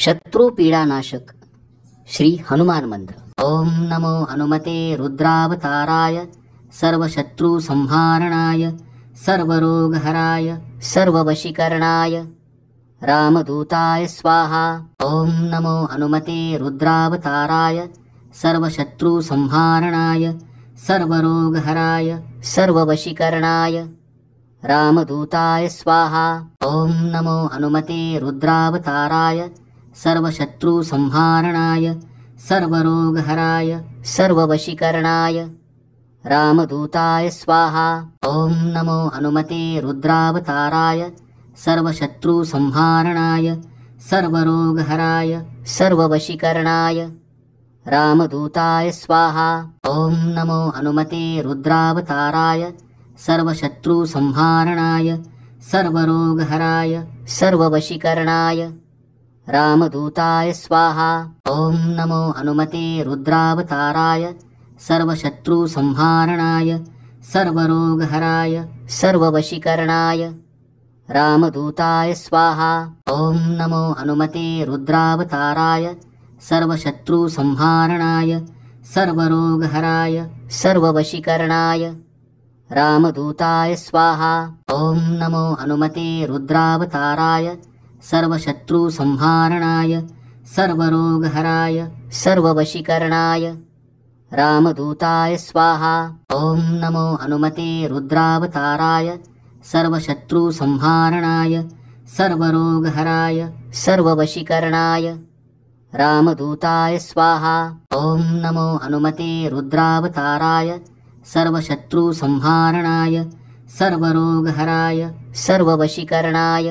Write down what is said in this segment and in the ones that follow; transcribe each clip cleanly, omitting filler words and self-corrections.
शत्रुपीडानाशक श्री हनुमान मंत्र। ओम नमो हनुमते रुद्रावताराय सर्वशत्रुसंहारणाय सर्वरोगहराय सर्ववशीकरणाय रामदूताय स्वाहा। ओम नमो हनुमते रुद्रावताराय सर्वशत्रुसंहारणाय सर्वरोगहराय सर्ववशीकरणाय रामदूताय स्वाहा। ओम नमो हनुमते रुद्रावताराय सर्वशत्रुसंहारणाय सर्वरोगहराय सर्ववशीकरणाय रामदूताय स्वाहा। ओम नमो हनुमते रुद्रावताराय सर्वशत्रुसंहारणाय सर्वरोगहराय सर्ववशीकरणाय रामदूताय स्वाहा। ओम नमो हनुमते रुद्रावताराय सर्वशत्रुसंहारणाय सर्वरोगहराय सर्ववशीकरणाय रामदूताय स्वाहा। ओम नमो हनुमते रुद्रावताराय सर्वशत्रुसंहारणाय सर्वरोगहराय सर्ववशीकरणाय रामदूताय स्वाहा। ओम नमो हनुमते रुद्रावताराय सर्वशत्रुसंहारणाय सर्वरोगहराय सर्ववशीकरणाय रामदूताय स्वाहा। ओम नमो हनुमते रुद्रावताराय सर्वशत्रुसंहारणाय सर्वरोगहराय सर्ववशीकरणाय रामदूताय स्वाहा। ओम नमो हनुमते रुद्रावताराय सर्वशत्रुसंहारणाय सर्वरोगहराय सर्ववशीकरणाय रामदूताय स्वाहा। ओम नमो हनुमते रुद्रावताराय सर्वशत्रुसंहारणाय सर्वरोगहराय सर्ववशीकरणाय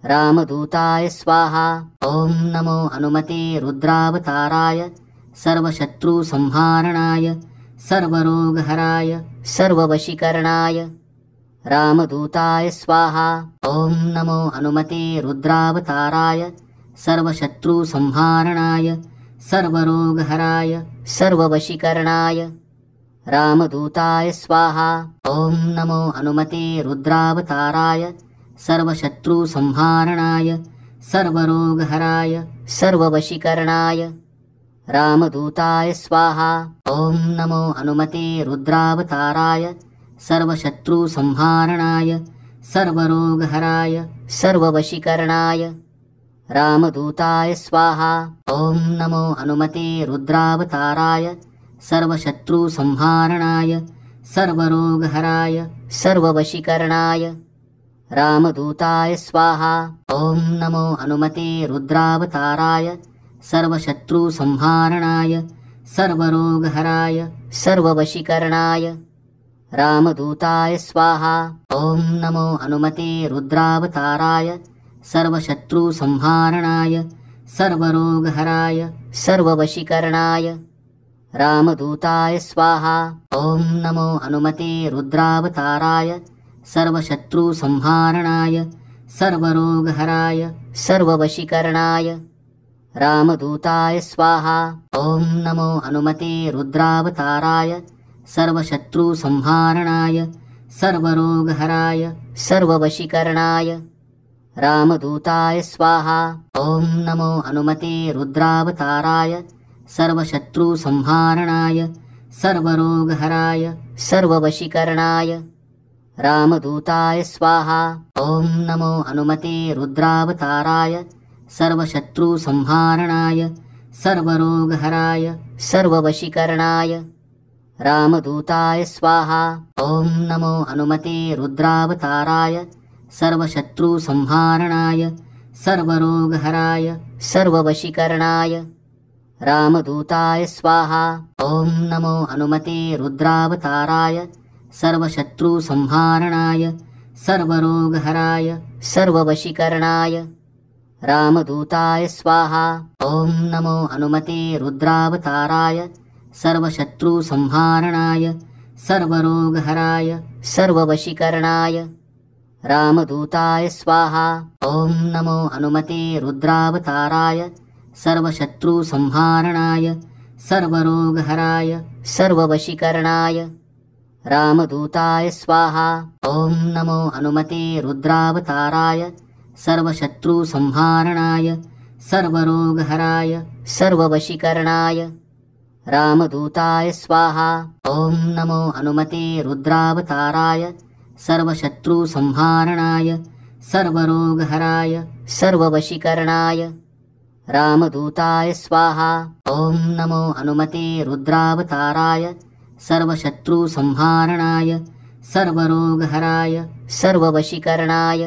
रामदूताय स्वाहा। ओम नमो हनुमते रुद्रावताराय सर्वशत्रुसंहारणाय सर्वरोगहराय सर्ववशीकरणाय रामदूताय स्वाहा। ओम नमो हनुमते रुद्रावताराय सर्वशत्रुसंहारणाय सर्वरोगहराय सर्ववशीकरणाय रामदूताय स्वाहा। ओम नमो हनुमते रुद्रावताराय सर्वशत्रुसंहारणाय सर्वरोगहराय सर्ववशीकरणाय रामदूताय स्वाहा। ओम नमो हनुमते रुद्रावताराय सर्वशत्रुसंहारणाय सर्वरोगहराय सर्ववशीकरणाय रामदूताय स्वाहा। ओम नमो हनुमते रुद्रावताराय सर्वशत्रुसंहारणाय सर्वरोगहराय सर्ववशीकरणाय रामदूताय स्वाहा। ओम नमो हनुमते रुद्रावताराय सर्वशत्रुसंहारणाय सर्वरोगहराय सर्ववशीकरणाय रामदूताय स्वाहा। ओम नमो हनुमते रुद्रावताराय सर्वशत्रुसंहारणाय सर्वरोगहराय सर्ववशीकरणाय रामदूताय स्वाहा। ओम नमो हनुमते रुद्रावताराय सर्वशत्रुसंहारणाय सर्वरोगहराय सर्ववशीकरणाय रामदूताय स्वाहा। ओम नमो हनुमते रुद्रावताराय सर्वशत्रुसंहारणाय सर्वरोगहराय सर्ववशीकरणाय रामदूताय स्वाहा। ओम नमो हनुमते रुद्रावताराय सर्वशत्रुसंहारणाय सर्वरोगहराय सर्ववशीकरणाय रामदूताय स्वाहा। ओम नमो हनुमते रुद्रावताराय सर्वशत्रुसंहारणाय सर्वरोगहराय सर्ववशीकरणाय रामदूताय स्वाहा। ओम नमो हनुमते रुद्रावताराय सर्वशत्रुसंहारणाय सर्वरोगहराय सर्ववशीकरणाय रामदूताय स्वाहा। ओम नमो हनुमते रुद्रावताराय सर्वशत्रुसंहारणाय सर्वरोगहराय सर्ववशीकरणाय रामदूताय स्वाहा। ओम नमो हनुमते रुद्रावताराय सर्वशत्रुसंहारणाय सर्वरोगहराय सर्ववशीकरणाय रामदूताय स्वाहा। ओम नमो हनुमते रुद्रावताराय सर्वशत्रुसंहारणाय सर्वरोगहराय सर्ववशीकरणाय रामदूताय स्वाहा। ओम नमो हनुमते रुद्रावताराय सर्वशत्रुसंहारणाय सर्वरोगहराय सर्ववशीकरणाय रामदूताय स्वाहा। ॐ नमो हनुमते रुद्रावताराय सर्वशत्रुसंहारणाय सर्वरोगहराय सर्ववशीकरणाय रामदूताय स्वाहा। ॐ नमो हनुमते रुद्रावताराय सर्वशत्रुसंहारणाय सर्वरोगहराय सर्ववशीकरणाय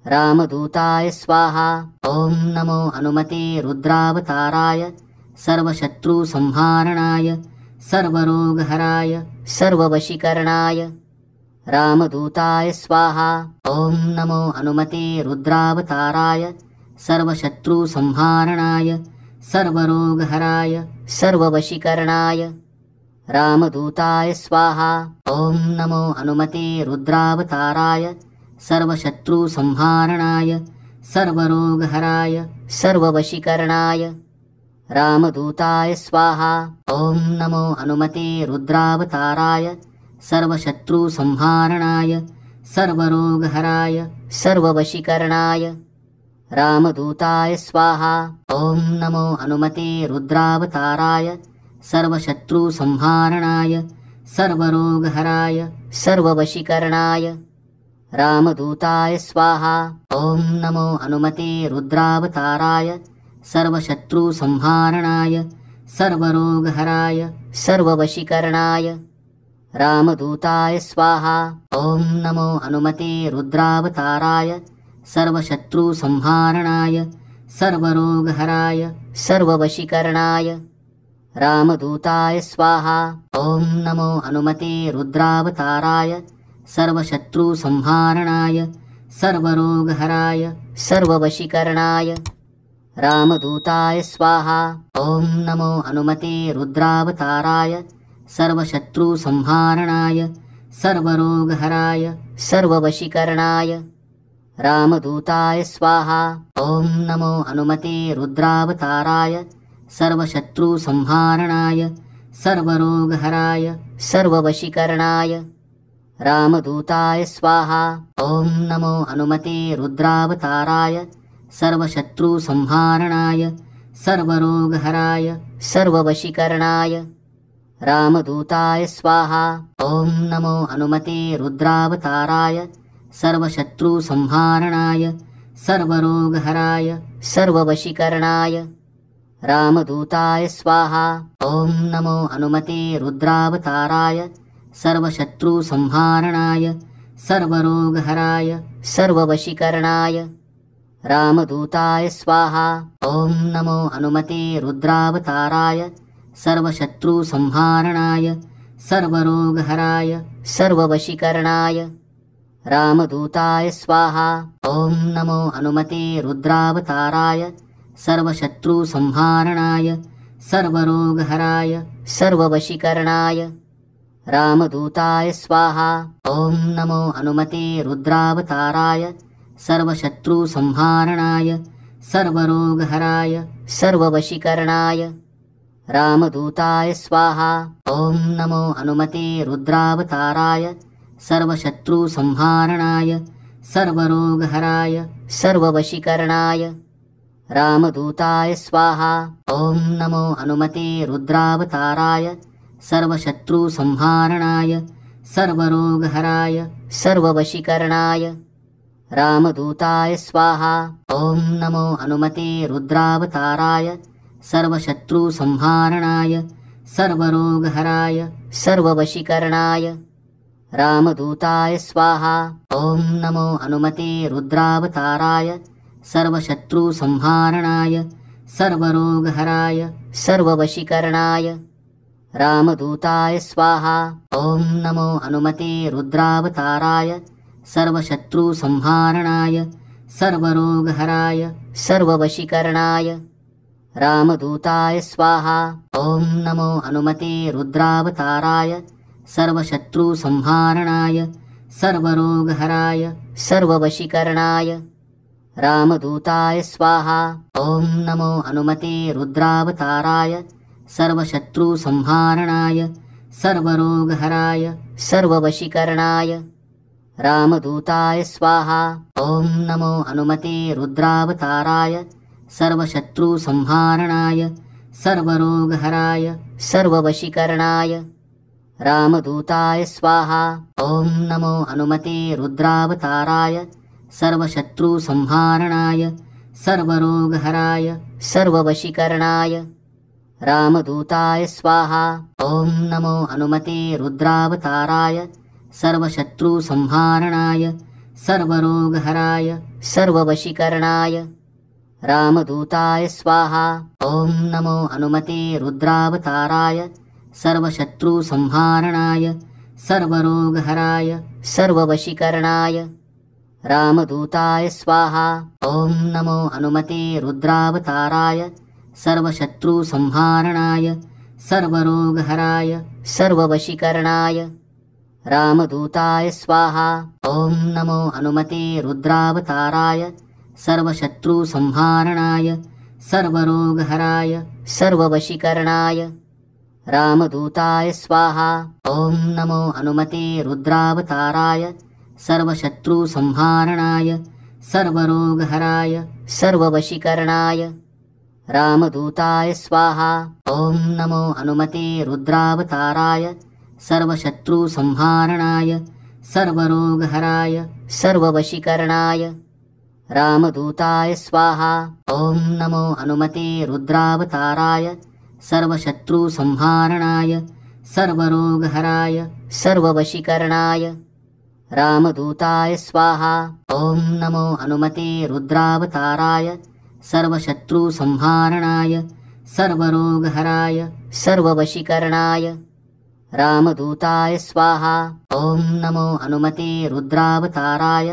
रामदूताय स्वाहा। ॐ नमो हनुमते रुद्रावताराय सर्वशत्रुसंहारणाय सर्वरोगहराय सर्ववशीकरणाय रामदूताय स्वाहा। ॐ नमो हनुमते रुद्रावताराय सर्वशत्रुसंहारणाय सर्वरोगहराय सर्ववशीकरणाय रामदूताय स्वाहा। ॐ नमो हनुमते रुद्रावताराय सर्वशत्रुसंहारणाय सर्वरोगहराय सर्ववशीकरणाय रामदूताय स्वाहा। ॐ नमो हनुमते रुद्रावताराय सर्वशत्रुसंहारणाय सर्वरोगहराय सर्ववशीकरणाय रामदूताय स्वाहा। ॐ नमो हनुमते रुद्रावताराय सर्वशत्रुसंहारणाय सर्वरोगहराय सर्ववशीकरणाय रामदूताय स्वाहा। ॐ नमो हनुमते रुद्रावताराय सर्वशत्रुसंहारणाय सर्वरोगहराय सर्ववशीकरणाय रामदूताय स्वाहा। ॐ नमो हनुमते रुद्रावताराय सर्वशत्रुसंहारणाय सर्वरोगहराय सर्ववशीकरणाय रामदूताय स्वाहा। ॐ नमो हनुमते रुद्रावताराय सर्वशत्रुसंहारणाय सर्वरोगहराय सर्ववशीकरणाय रामदूताय स्वाहा। ॐ नमो हनुमते रुद्रावताराय सर्वशत्रुसंहारणाय सर्वरोगहराय सर्ववशीकरणाय रामदूताय स्वाहा। ॐ नमो हनुमते रुद्रावताराय सर्वशत्रुसंहारणाय सर्वरोगहराय सर्ववशीकरणाय रामदूताय स्वाहा। ॐ नमो हनुमते रुद्रावताराय सर्वशत्रुसंहारणाय सर्वरोगहराय सर्ववशीकरणाय रामदूताय स्वाहा। ॐ नमो हनुमते रुद्रावताराय सर्वशत्रुसंहारणाय सर्वरोगहराय सर्ववशीकरणाय रामदूताय स्वाहा। ॐ नमो हनुमते रुद्रावताराय सर्वशत्रुसंहारणाय सर्वरोगहराय सर्ववशीकरणाय रामदूताय स्वाहा। ॐ नमो हनुमते रुद्रावताराय सर्वशत्रुसंहारणाय सर्वरोगहराय सर्ववशीकरणाय रामदूताय स्वाहा। ॐ नमो हनुमते रुद्रावताराय सर्वशत्रुसंहारणाय सर्वरोगहराय सर्ववशीकरणाय रामदूताय स्वाहा। ॐ नमो हनुमते रुद्रावताराय सर्वशत्रुसंहारणाय सर्वरोगहराय सर्ववशीकरणाय रामदूताय स्वाहा। ॐ नमो हनुमते रुद्रावताराय सर्वशत्रुसंहारणाय सर्वरोगहराय सर्ववशीकरणाय रामदूताय स्वाहा। ॐ नमो हनुमते रुद्रावताराय सर्वशत्रुसंहारणाय सर्वरोगहराय सर्ववशीकरणाय रामदूताय स्वाहा। ॐ नमो हनुमते रुद्रावताराय सर्वशत्रुसंहारणाय सर्वरोगहराय सर्ववशीकरणाय रामदूताय स्वाहा। ॐ नमो हनुमते रुद्रावताराय सर्वशत्रुसंहारणाय सर्वरोगहराय सर्ववशीकरणाय रामदूताय स्वाहा। ॐ नमो हनुमते रुद्रावताराय सर्वशत्रुसंहारणाय सर्वरोगहराय सर्ववशीकरणाय रामदूताय स्वाहा। ॐ नमो हनुमते रुद्रावताराय सर्वशत्रुसंहारणाय सर्वरोगहराय सर्ववशीकरणाय रामदूताय स्वाहा। ॐ नमो हनुमते रुद्रावताराय सर्वशत्रुसंहारणाय सर्वरोगहराय सर्ववशीकरणाय रामदूताय स्वाहा। ॐ नमो हनुमते रुद्रावताराय सर्वशत्रुसंहारणाय सर्वरोगहराय सर्ववशीकरणाय रामदूताय स्वाहा। ॐ नमो हनुमते रुद्रावताराय सर्वशत्रुसंहारणाय सर्वरोगहराय सर्ववशीकरणाय रामदूताय स्वाहा। ॐ नमो हनुमते रुद्रावताराय सर्वशत्रुसंहारणाय सर्वरोगहराय सर्ववशीकरणाय रामदूताय स्वाहा। ॐ नमो हनुमते रुद्रावताराय सर्वशत्रुसंहारणाय सर्वरोगहराय सर्ववशीकरणाय रामदूताय स्वाहा। ॐ नमो हनुमते रुद्रावताराय सर्वशत्रुसंहारणाय सर्वरोगहराय सर्ववशीकरणाय रामदूताय स्वाहा। ॐ नमो हनुमते रुद्रावताराय सर्वशत्रुसंहारणाय सर्वरोगहराय सर्ववशीकरणाय रामदूताय स्वाहा। ॐ नमो हनुमते रुद्रावताराय सर्वशत्रुसंहारणाय सर्वरोगहराय सर्ववशीकरणाय रामदूताय स्वाहा। ॐ नमो हनुमते रुद्रावताराय सर्वशत्रुसंहारणाय सर्वरोगहराय सर्ववशीकरणाय रामदूताय स्वाहा। ॐ नमो हनुमते रुद्रावताराय सर्वशत्रुसंहारणाय सर्वरोगहराय सर्ववशीकरणाय रामदूताय स्वाहा। ॐ नमो हनुमते रुद्रावताराय सर्वशत्रुसंहारणाय सर्वरोगहराय सर्ववशीकरणाय रामदूताय स्वाहा। ॐ नमो हनुमते रुद्रावताराय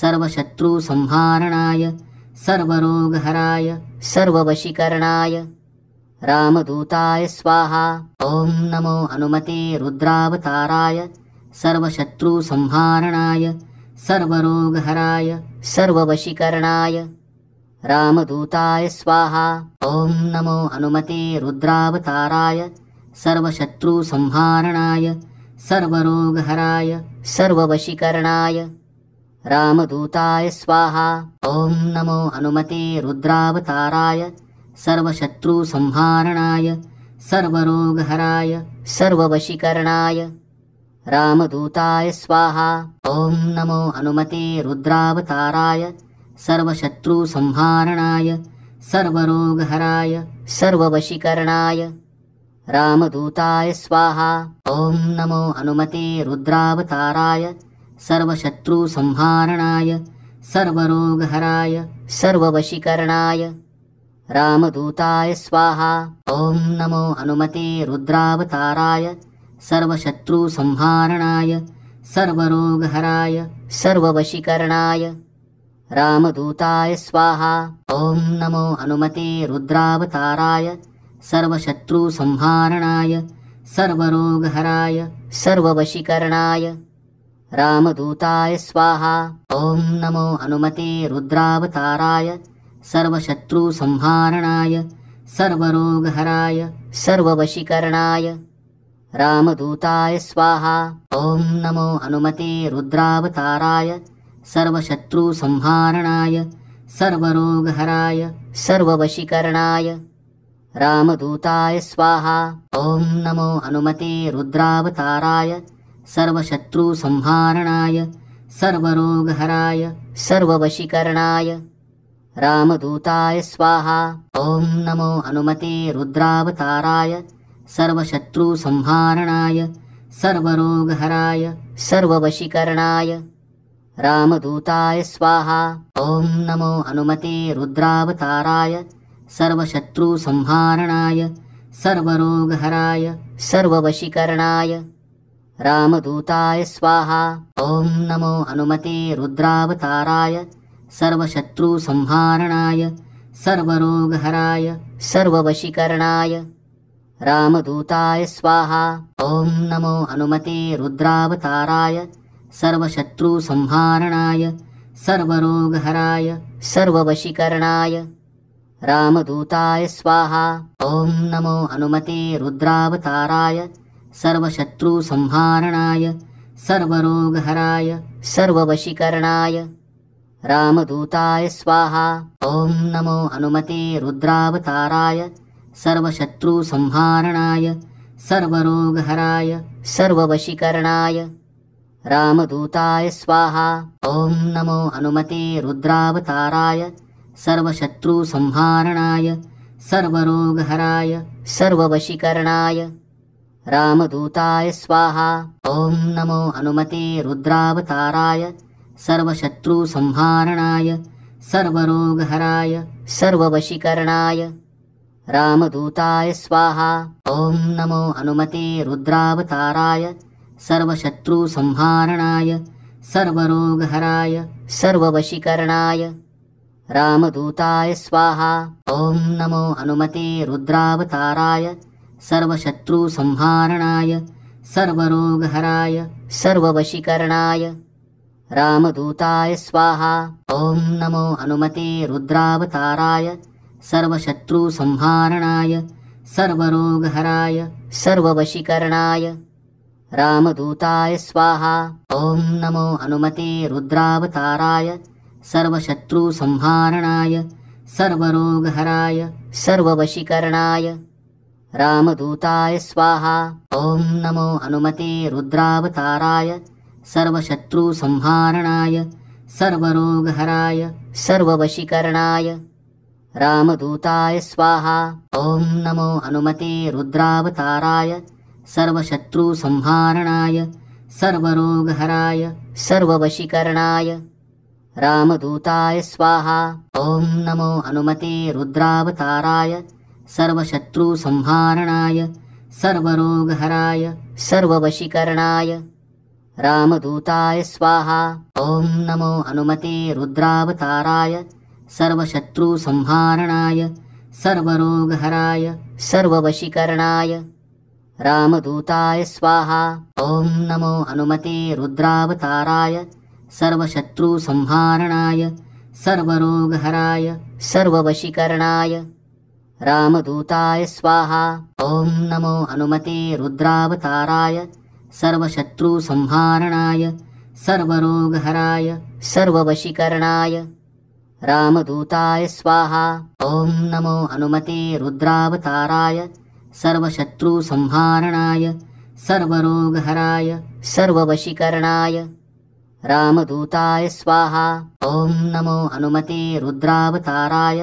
सर्वशत्रुसंहारणाय सर्वरोगहराय सर्ववशीकरणाय रामदूताय स्वाहा। ॐ नमो हनुमते रुद्रावताराय सर्वशत्रुसंहारणाय सर्वरोगहराय सर्ववशीकरणाय रामदूताय स्वाहा। ॐ नमो हनुमते रुद्रावताराय सर्वशत्रुसंहारणाय सर्वरोगहराय सर्ववशीकरणाय रामदूताय स्वाहा। ॐ नमो हनुमते रुद्रावताराय सर्वशत्रुसंहारणाय सर्वरोगहराय सर्ववशीकरणाय रामदूताय स्वाहा। ॐ नमो हनुमते रुद्रावताराय सर्वशत्रुसंहारणाय सर्वरोगहराय सर्ववशीकरणाय रामदूताय स्वाहा। ॐ नमो हनुमते रुद्रावताराय सर्वशत्रुसंहारणाय सर्वरोगहराय सर्ववशीकरणाय रामदूताय स्वाहा। ॐ नमो हनुमते रुद्रावताराय सर्वशत्रुसंहारणाय सर्वरोगहराय सर्ववशीकरणाय रामदूताय स्वाहा। ॐ नमो हनुमते रुद्रावताराय सर्वशत्रुसंहारणाय सर्वरोगहराय सर्ववशीकरणाय रामदूताय स्वाहा। ॐ नमो हनुमते रुद्रावताराय सर्वशत्रुसंहारणाय सर्वरोगहराय सर्ववशीकरणाय रामदूताय स्वाहा। ॐ नमो हनुमते रुद्रावताराय सर्वशत्रुसंहारणाय सर्वरोगहराय सर्ववशीकरणाय रामदूताय स्वाहा। ॐ नमो हनुमते रुद्रावताराय सर्वशत्रुसंहारणाय सर्वरोगहराय सर्ववशीकरणाय रामदूताय स्वाहा। ॐ नमो हनुमते रुद्रावताराय सर्वशत्रुसंहारणाय सर्वरोगहराय सर्ववशीकरणाय रामदूताय स्वाहा। ॐ नमो हनुमते रुद्रावताराय सर्वशत्रुसंहारणाय सर्वरोगहराय सर्ववशीकरणाय रामदूताय स्वाहा। ॐ नमो हनुमते रुद्रावताराय सर्वशत्रुसंहारणाय सर्वरोगहराय सर्ववशीकरणाय रामदूताय स्वाहा। ॐ नमो हनुमते रुद्रावताराय सर्वशत्रुसंहारणाय सर्वरोगहराय सर्ववशीकरणाय रामदूताय स्वाहा। ॐ नमो हनुमते रुद्रावताराय सर्वशत्रुसंहारणाय सर्वरोगहराय सर्ववशीकरणाय रामदूताय स्वाहा। ॐ नमो हनुमते रुद्रावताराय सर्वशत्रुसंहारणाय सर्वरोगहराय सर्ववशीकरणाय रामदूताय स्वाहा। ॐ नमो हनुमते रुद्रावताराय सर्वशत्रुसंहारणाय सर्वरोगहराय सर्ववशीकरणाय रामदूताय स्वाहा। ॐ नमो हनुमते रुद्रावताराय सर्वशत्रुसंहारणाय सर्वरोगहराय सर्ववशीकरणाय रामदूताय स्वाहा। ॐ नमो हनुमते रुद्रावताराय सर्वशत्रुसंहारणाय सर्वरोगहराय सर्ववशीकरणाय रामदूताय स्वाहा। ॐ नमो हनुमते रुद्रावताराय सर्वशत्रुसंहारणाय सर्वरोगहराय सर्ववशीकरणाय रामदूताय स्वाहा। ॐ नमो हनुमते रुद्रावताराय सर्वशत्रुसंहारणाय सर्वरोगहराय सर्ववशीकरणाय रामदूताय स्वाहा। ॐ नमो हनुमते रुद्रावताराय सर्वशत्रुसंहारणाय सर्वरोगहराय सर्ववशीकरणाय रामदूताय स्वाहा। ॐ नमो हनुमते रुद्रावताराय सर्वशत्रुसंहारणाय सर्वरोगहराय सर्ववशीकरणाय रामदूताय स्वाहा। ॐ नमो हनुमते रुद्रावताराय सर्वशत्रुसंहारणाय सर्वरोगहराय सर्ववशीकरणाय रामदूताय स्वाहा। ॐ नमो हनुमते रुद्रावताराय सर्वशत्रुसंहारणाय सर्वरोगहराय सर्ववशीकरणाय रामदूताय स्वाहा। ॐ नमो हनुमते रुद्रावताराय सर्वशत्रुसंहारणाय सर्वरोगहराय सर्ववशीकरणाय रामदूताय स्वाहा। ॐ नमो हनुमते रुद्रावताराय सर्वशत्रुसंहारणाय सर्वरोगहराय सर्ववशीकरणाय रामदूताय स्वाहा। ॐ नमो हनुमते रुद्रावताराय सर्वशत्रुसंहारणाय सर्वरोगहराय सर्ववशीकरणाय रामदूताय स्वाहा। ॐ नमो हनुमते रुद्रावताराय सर्वशत्रुसंहारणाय सर्वरोगहराय सर्ववशीकरणाय रामदूताय स्वाहा। ॐ नमो हनुमते रुद्रावताराय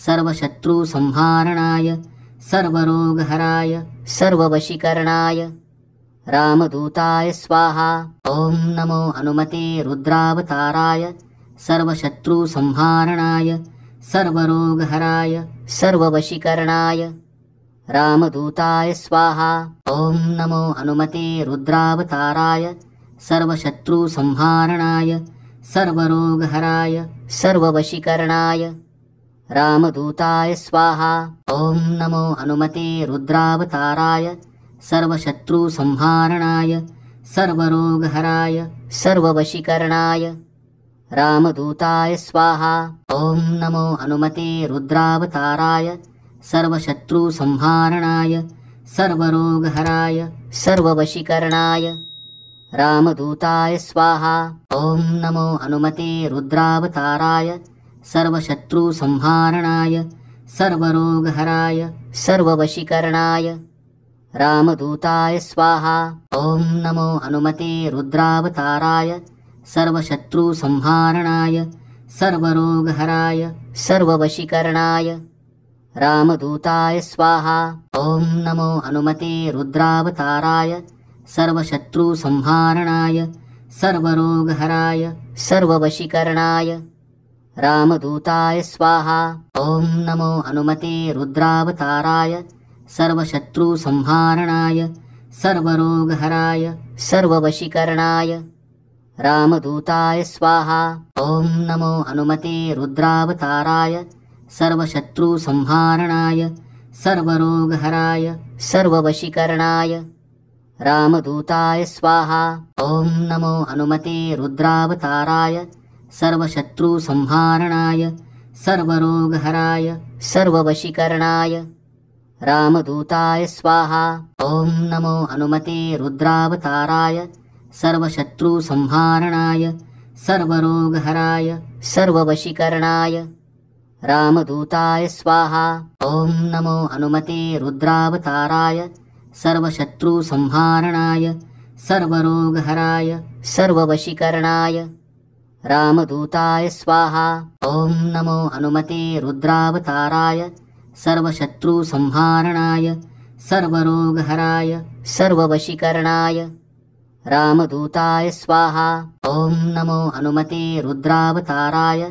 सर्वशत्रुसंहारणाय सर्वरोगहराय सर्ववशीकरणाय रामदूताय स्वाहा। ॐ नमो हनुमते रुद्रावताराय सर्वशत्रुसंहारणाय सर्वरोगहराय सर्ववशीकरणाय रामदूताय स्वाहा। ॐ नमो हनुमते रुद्रावताराय सर्वशत्रुसंहारणाय सर्वरोगहराय सर्ववशीकरणाय रामदूताय स्वाहा। ॐ नमो हनुमते रुद्रावताराय सर्वशत्रुसंहारणाय सर्वरोगहराय सर्ववशीकरणाय रामदूताय स्वाहा। ॐ नमो हनुमते रुद्रावताराय सर्वशत्रुसंहारणाय सर्वरोगहराय सर्ववशीकरणाय रामदूताय स्वाहा। ॐ नमो हनुमते रुद्रावताराय सर्वशत्रुसंहारणाय सर्वरोगहराय सर्ववशीकरणाय रामदूताय स्वाहा। ॐ नमो हनुमते रुद्रावताराय सर्वशत्रुसंहारणाय सर्वरोगहराय सर्ववशीकरणाय रामदूताय स्वाहा। ॐ नमो हनुमते रुद्रावताराय सर्वशत्रुसंहारणाय सर्वरोगहराय सर्ववशीकरणाय रामदूताय स्वाहा। ॐ नमो हनुमते रुद्रावताराय सर्वशत्रुसंहारणाय सर्वरोगहराय सर्ववशीकरणाय रामदूताय स्वाहा। ॐ नमो हनुमते रुद्रावताराय सर्वशत्रुसंहारणाय सर्वरोगहराय सर्ववशीकरणाय रामदूताय स्वाहा। ॐ नमो हनुमते रुद्रावताराय सर्वशत्रुसंहारणाय सर्वरोगहराय सर्ववशीकरणाय रामदूताय स्वाहा। ॐ नमो हनुमते रुद्रावताराय सर्वशत्रुसंहारणाय सर्वरोगहराय सर्ववशीकरणाय रामदूताय स्वाहा। ॐ नमो हनुमते रुद्रावताराय सर्वशत्रुसंहारणाय सर्वरोगहराय सर्ववशीकरणाय रामदूताय स्वाहा। ॐ नमो हनुमते रुद्रावताराय सर्वशत्रुसंहारणाय सर्वरोगहराय सर्ववशीकरणाय रामदूताय स्वाहा। ॐ नमो हनुमते रुद्रावताराय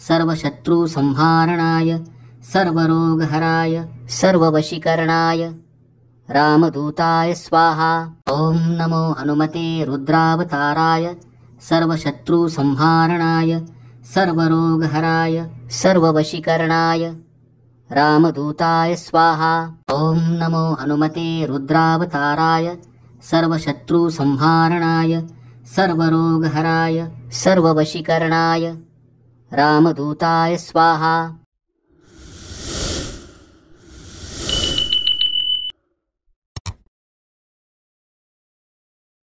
सर्वशत्रुसंहारणाय सर्वरोगहराय सर्ववशीकरणाय रामदूताय स्वाहा। ॐ नमो हनुमते रुद्रावताराय सर्वशत्रुसंहारणाय सर्वरोगहराय सर्ववशीकरणाय रामदूताय स्वाहा। ॐ नमो हनुमते रुद्रावताराय सर्वशत्रुसंहारणाय सर्वरोगहराय सर्ववशीकरणाय रामदूताय स्वाहा।